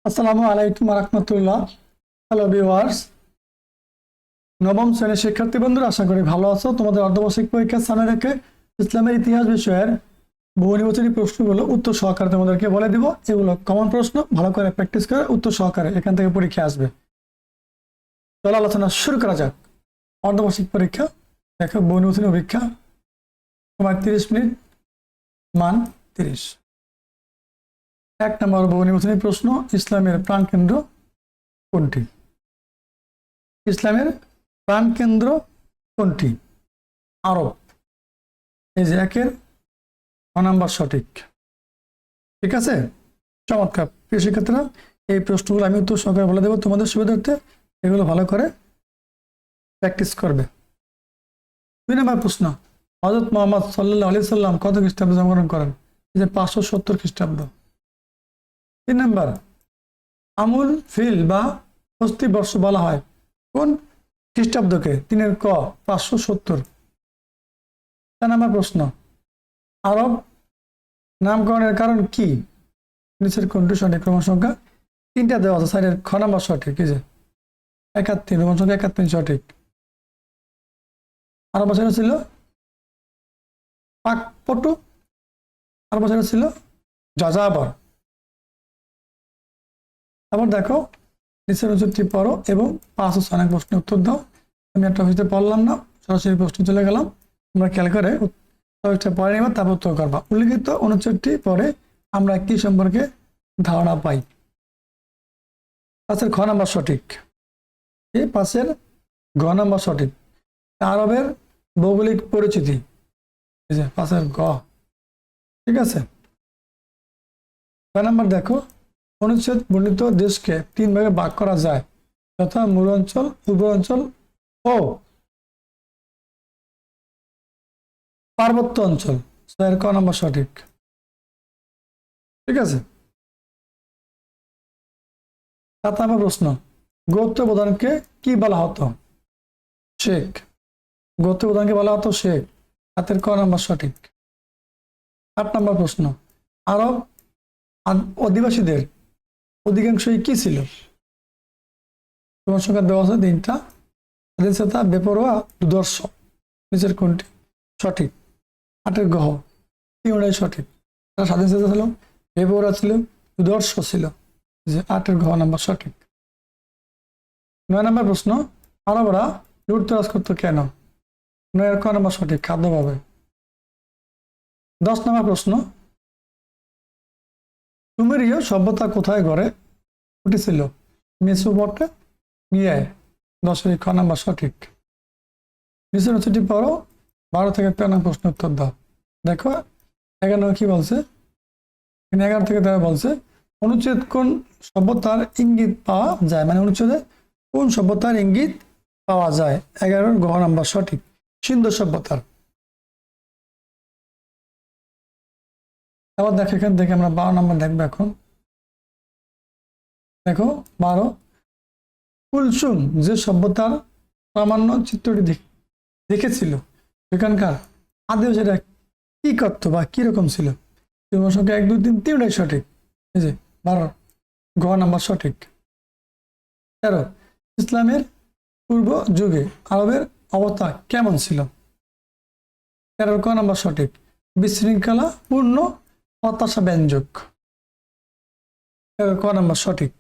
আসসালামু আলাইকুম রাহমাতুল্লাহ। হ্যালো ভিউয়ার্স, নবম শ্রেণীর শিক্ষার্থী বন্ধুরা, আশা করি ভালো আছো। তোমাদের অর্ধবার্ষিক পরীক্ষার সামনে রেখে ইসলামের ইতিহাস বিষয়ের বহু নির্বাচনী প্রশ্নগুলো উত্তর সহকারে তোমাদেরকে বলে দিব। এগুলো কমন প্রশ্ন, ভালো করে প্র্যাকটিস করে উত্তর সহকারে এখান থেকে পরীক্ষা আসবে। চলো আলোচনা শুরু করা যাক। অর্ধবার্ষিক পরীক্ষা, দেখো বহু নির্বাচনী পরীক্ষা, সময় 30 মিনিট, মান 30। 1 নম্বর বহু নির্বাচনী প্রশ্ন, ইসলামের প্রাণকেন্দ্র কোনটি? ইসলামের প্রাণকেন্দ্র কোনটি? আরব। এই যে 1-এর ক নাম্বার সঠিক। ঠিক আছে, চমৎকার। প্রিয় শিক্ষার্থীরা, এই প্রশ্নগুলো আমি উত্তর সহকারে বলে দেবো তোমাদের সুবিধার্থে, এগুলো ভালো করে প্র্যাকটিস করবে। 2 নম্বর প্রশ্ন, হযরত মুহাম্মদ সাল্লাল্লাহু আলাইহি সাল্লাম কত খ্রিস্টাব্দে জন্মগ্রহণ করেন? এই যে 570 খ্রিস্টাব্দ। 3 নম্বর, আমুল ফিল বা হস্তি বর্ষ বলা হয় কোন খ্রিস্টাব্দকে? 3-এর ক 570। 4 নম্বর প্রশ্ন, আরব নামকরণের কারণ কি? নিচের কোনটি সঠিক? রোমান সংখ্যা 3টা দেওয়া আছে, 4-এর খ নম্বর সঠিক। এই যে 71, রোমান সংখ্যা 71 সঠিক। আরব ভাষা ছিল পাকপটু, আরব ভাষা ছিল যাযাবর। আবার দেখো নিচের উত্তরটি পড়ো এবং 5 ও 6 প্রশ্নের উত্তর দাও। আমি একটা হইতে পড়লাম না, সরাসরি প্রশ্ন চলে গেলাম। তোমরা খেয়াল করে পড়ে নেবা, তারপর উত্তর করবা। উল্লিখিত অনুচ্ছেদটি পরে আমরা কি সম্পর্কে ধারণা পাই? 5-এর খ নাম্বার সঠিক। এই 5-এর ঘ নাম্বার সঠিক। আরবের ভৌগোলিক পরিচিতি, এই যে 5-এর গ। ঠিক আছে। 6 নাম্বার দেখো, অনুচ্ছেদ বর্ণিত দেশকে 3 ভাগে ভাগ করা যায়, যথা মূল অঞ্চল, উর্বর ও পার্বত্য অঞ্চল। 6-এর ক নাম্বার সঠিক। ঠিক আছে। 7 নম্বর প্রশ্ন, গোত্র প্রধানকে কি বলা হতো? শেখ। গোত্র প্রধানকে বলা হতো শেখ। 7-এর ক নাম্বার সঠিক। 8 নম্বর প্রশ্ন, আরব অধিবাসীদের অধিকাংশই কি ছিল? তোমার সংখ্যা দেওয়া আছে 3টা। স্বাধীনতা, বেপরোয়া, দুর্দর্শ। নিচের কোনটি সঠিক? 8-এর গহ 3টাই সঠিক। তারা স্বাধীনতা ছিল, বেপরোয়া ছিল, দুর্দর্শ ছিল। যে 8-এর ঘ নাম্বার সঠিক। 9 নম্বর প্রশ্ন, আরবরা লুটতরাজ করতো কেন? 9-এর ক নাম্বার সঠিক, খাদ্য পাবে। 10 নম্বর প্রশ্ন, সুমেরীয় সভ্যতা কোথায় গড়ে উঠেছিল? মেসোপটেমিয়ায়। 10-এর খ নাম্বার সঠিক। নিচের উত্তরটি পড়ো, 12 থেকে 13 প্রশ্ন উত্তর দাও। দেখো 11 কি বলছে? 11 থেকে 13 বলছে, অনুচ্ছেদ কোন সভ্যতার ইঙ্গিত পাওয়া যায়? মানে অনুচ্ছেদে কোন সভ্যতার ইঙ্গিত পাওয়া যায়? 11-এর গ নাম্বার সঠিক, সিন্ধু সভ্যতার। আবার দেখো এখান থেকে আমরা 12 নম্বর দেখবো এখন। দেখো 12, কুলসুম যে সভ্যতার প্রামাণ্য চিত্রটি দেখেছিল, এখানকার আদিবাসীরা কি করতো বা কিরকম ছিল? তোমার সংখ্যা 1, 2, 3 3টাই সঠিক। এই যে 12 গ নাম্বার সঠিক। 13, ইসলামের পূর্ব যুগে আরবের অবস্থা কেমন ছিল? 13-এর ক নাম্বার সঠিক, বিশৃঙ্খলা পূর্ণ, হতাশা ব্যঞ্জক। 13-এর ক নাম্বার সঠিক।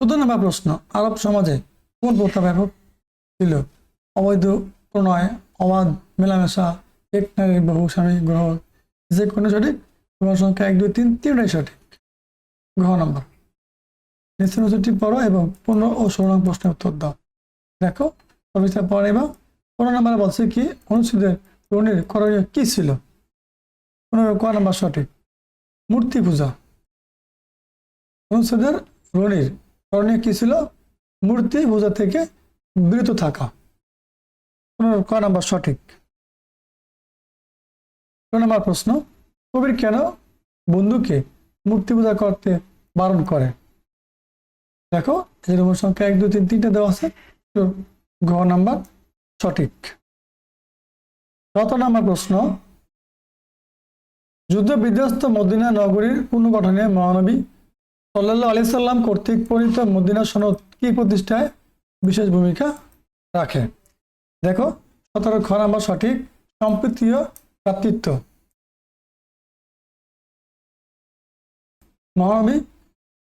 14 নম্বর প্রশ্ন, আরব সমাজে কোন প্রথা ব্যাপক ছিল? অবৈধ প্রণয়, অবাধ মেলামেশা, এক নারীর বহু স্বামী গ্রহণ। যে কোনো সঠিক? তোমার সংখ্যা 1, 2, 3 3টাই সঠিক, ঘ নম্বর। নিচের উত্তরটি পড়ো এবং 15 ও 16 নং প্রশ্নের উত্তর দাও। দেখো কবিতা পড়ে বা 15 নম্বরে বলছে কি, অনুচ্ছেদের রণের করণীয় কি ছিল? 15-এর ক নাম্বার সঠিক, মূর্তি পূজা। অনুচ্ছেদের রণের করণীয় কি ছিল? মূর্তি পূজা থেকে বিরত থাকা। 15-এর ক নাম্বার সঠিক। 16 নম্বর প্রশ্ন, কবির কেন বন্ধুকে মূর্তি পূজা করতে বারণ করে? দেখো এরকম সংখ্যা 1, 2, 3 3টা দেওয়া আছে, ঘ নাম্বার সঠিক। 17 নম্বর প্রশ্ন, যুদ্ধ বিধ্বস্ত মদিনা নগরীর পুনর্গঠনে মহানবী সাল্লাল্লাহু আলাইহি সাল্লাম কর্তৃক প্রণীত মদিনা সনদ কি প্রতিষ্ঠায় বিশেষ ভূমিকা রাখে? দেখো 17 খ নাম্বার সঠিক, সম্প্রীতি ও ভ্রাতৃত্ব। মহানবী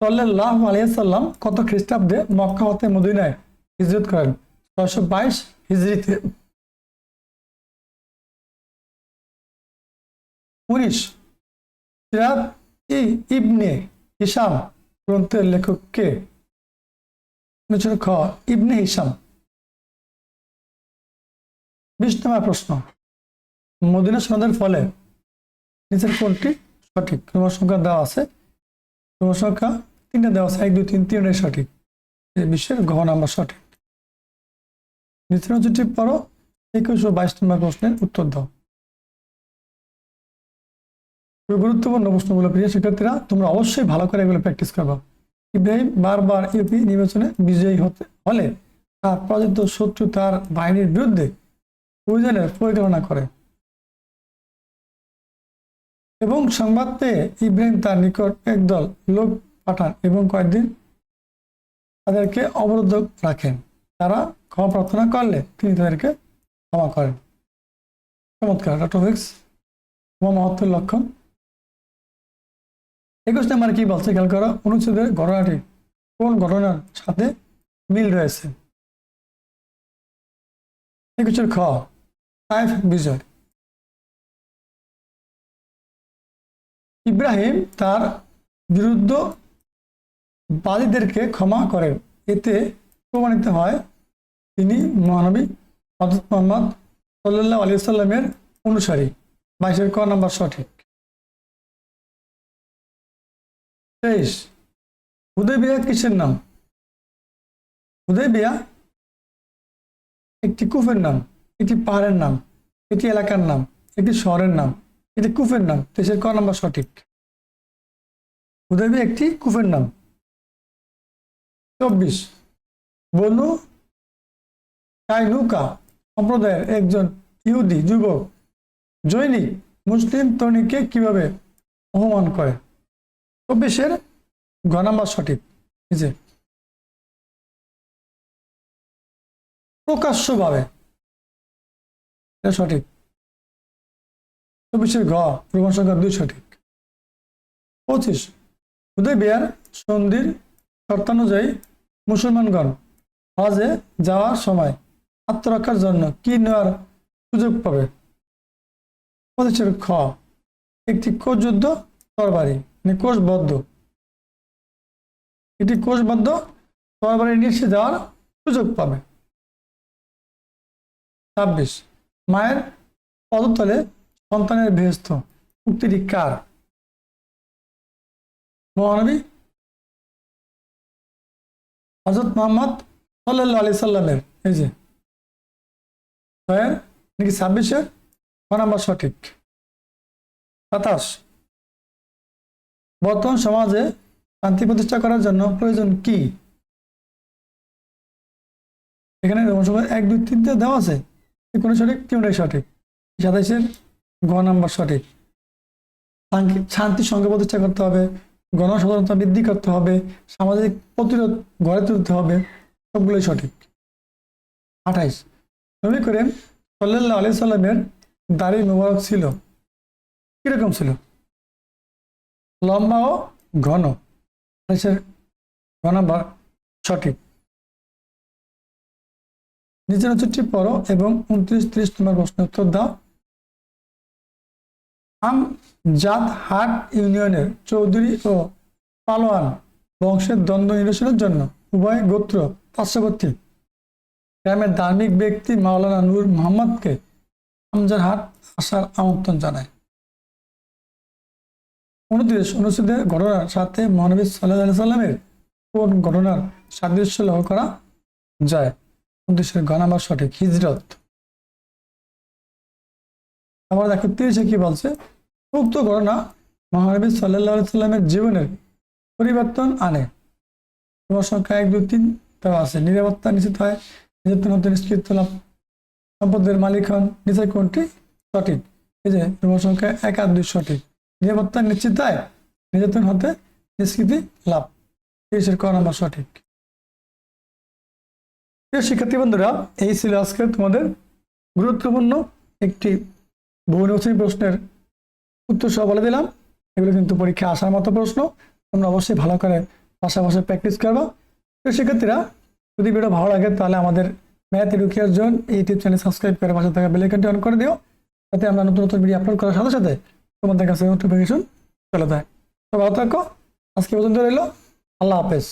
সাল্লাল্লাহু আলাইহি সাল্লাম কত খ্রিস্টাব্দে মক্কা হতে মদিনায় হিজরত করেন? 622 হিজরিতে। 19 সিরাত ইবনে হিশাম গ্রন্থের লেখক কে? খ ইবনে হিশাম। 20 নম্বর প্রশ্ন, মদিনা সনদের ফলে নিচের কোনটি সঠিক? ক্রম সংখ্যা দেওয়া আছে, ক্রম সংখ্যা 3টা দেওয়া আছে, 1 2 3 3টাই সঠিক। বিশ্বের ঘ নাম্বার সঠিক। নিচের অংশটি পড়ো, 21 ও 22 নম্বর প্রশ্নের উত্তর দাও। গুরুত্বপূর্ণ প্রশ্নগুলো প্রিয় শিক্ষার্থীরা, তোমরা অবশ্যই ভালো করে এগুলো প্র্যাকটিস করবা। ইব্রাহিম বারবার ইউপি নির্বাচনে বিজয়ী হলে তার পরাজিত শত্রু তার বাহিনীর বিরুদ্ধে অভিযানের পরিচালনা করে এবং সংবাদ পেয়ে ইব্রাহিম তার নিকট একদল লোক পাঠান এবং কয়েকদিন তাদেরকে অবরুদ্ধ রাখেন। তারা ক্ষমা প্রার্থনা করলে তিনি তাদেরকে ক্ষমা করেন। চমৎকার টপিকস, মহত্বের লক্ষণ। 21 নম্বর কি বলছে খেয়াল করো, অনুচ্ছেদের ঘটনাটি কোন ঘটনার সাথে মিল রয়েছে? 21 খ তায়েফ বিজয়। ইব্রাহিম তার বিরুদ্ধ বাদীদেরকে ক্ষমা করেন, এতে প্রমাণিত হয় তিনি মহানবী হযরত মুহাম্মদ সাল্লাল্লাহু আলাইহি সাল্লামের অনুসারী। 22 ক নাম্বার সঠিক। 23 হুদায়বিয়া কিসের নাম? হুদায়বিয়া একটি কুফের নাম, একটি পাহাড়ের নাম, একটি এলাকার নাম, একটি শহরের নাম, এটি কুফের নাম। 23 ক নাম্বার সঠিক। হুদায়বিয়া একটি কুফের নাম। 24 বনু কাইনুকা সম্প্রদায়ের একজন ইহুদি যুবক জৈনিক মুসলিম তরুণীকে কিভাবে অপমান করে? 24 ঘ নাম্বার সঠিক। যে প্রকাশ্যভাবে, এটা সঠিক। 24 ঘ প্রমাণ সংখ্যা 2 সঠিক। 25 হুদায়বিয়ার সন্ধির শর্তানুযায়ী মুসলমানগণ হজে যাওয়ার সময় আত্মরক্ষার জন্য কি নেওয়ার সুযোগ পাবে? 25 খ একটি কোষযুদ্ধ তরবারি, মানে কোষবদ্ধ, এটি কোষবদ্ধ তরবারি নিয়ে সে যাওয়ার সুযোগ পাবে। 26 মায়ের পদতলে সন্তানের বেহেশত উক্তিটি কার? মহানবী হযরত মুহাম্মদ সাল্লাল্লাহু আলাইহি সাল্লামের। এই যে নাকি 26 ক নাম্বার সঠিক। 27 বর্তমান সমাজে শান্তি প্রতিষ্ঠা করার জন্য প্রয়োজন কি? এখানে 1 2 3 দেওয়া আছে, কোন সঠিক? 3টাই সঠিক। 27 ঘ নাম্বার সঠিক। শান্তি সঙ্গে প্রতিষ্ঠা করতে হবে, গণসচেতনতা বৃদ্ধি করতে হবে, সামাজিক প্রতিরোধ গড়ে তুলতে হবে, সবগুলোই সঠিক। 28 নবী করিম সাল্লাল্লাহু আলাইহি সাল্লামের দাড়ি মোবারক ছিল কিরকম ছিল? লম্বা ও ঘন। 28 ঘ নাম্বার সঠিক। নিচের উত্তরটি পড়ো এবং 29 30 নম্বর প্রশ্নের উত্তর দাও। আমজাদহাট ইউনিয়নের চৌধুরী ও পালোয়ান বংশের দ্বন্দ্ব নিরসনের জন্য উভয় গোত্র পার্শ্ববর্তী গ্রামের ধার্মিক ব্যক্তি মাওলানা নূর মোহাম্মদকে আমজাদহাট আসার আমন্ত্রণ জানায়। 29 অনুচ্ছেদের ঘটনার সাথে মহানবী সাল্লাল্লাহু আলাইহি সাল্লামের কোন ঘটনার সাদৃশ্য লক্ষ্য করা যায়? 29 ঘ নাম্বার সঠিক। হিজরত। আবার দেখো 30 কি বলছে, উক্ত ঘটনা মহানবী সাল্লাল্লাহু আলাইহি সাল্লামের জীবনের পরিবর্তন আনে। তোমার সংখ্যা 1 2 3 দেওয়া আছে। নিরাপত্তা নিশ্চিত হয়, নির্যাতন হতে নিষ্কৃত লাভ, সম্পদের মালিক হন। নিচে কোনটি সঠিক? এই যে তোমার সংখ্যা 1 আর 2 সঠিক। নিরাপত্তা নিশ্চিত হয়, নির্যাতন হতে নিষ্কৃতি লাভ। 30-এর ক নাম্বার সঠিক। প্রিয় শিক্ষার্থী বন্ধুরা, এই ছিল আজকে তোমাদের গুরুত্বপূর্ণ একটি বহুনির্বাচনী প্রশ্নের উত্তর সহ বলে দিলাম। এগুলো কিন্তু পরীক্ষায় আসার মতো প্রশ্ন, তোমরা অবশ্যই ভালো করে পাশাপাশি প্র্যাকটিস করবা। প্রিয় শিক্ষার্থীরা, যদি ভিডিও ভালো লাগে তাহলে আমাদের ম্যাথ এডুকেয়ার জোন এই ইউটিউব চ্যানেল সাবস্ক্রাইব করে পাশে থাকা বেল আইকনটি অন করে দিও, যাতে আমরা নতুন নতুন ভিডিও আপলোড করার সাথে সাথে তোমাদের কাছে নোটিফিকেশন চলে যায়। তো ভালো থাকো, আজকে পর্যন্ত রইল, আল্লাহ হাফেজ।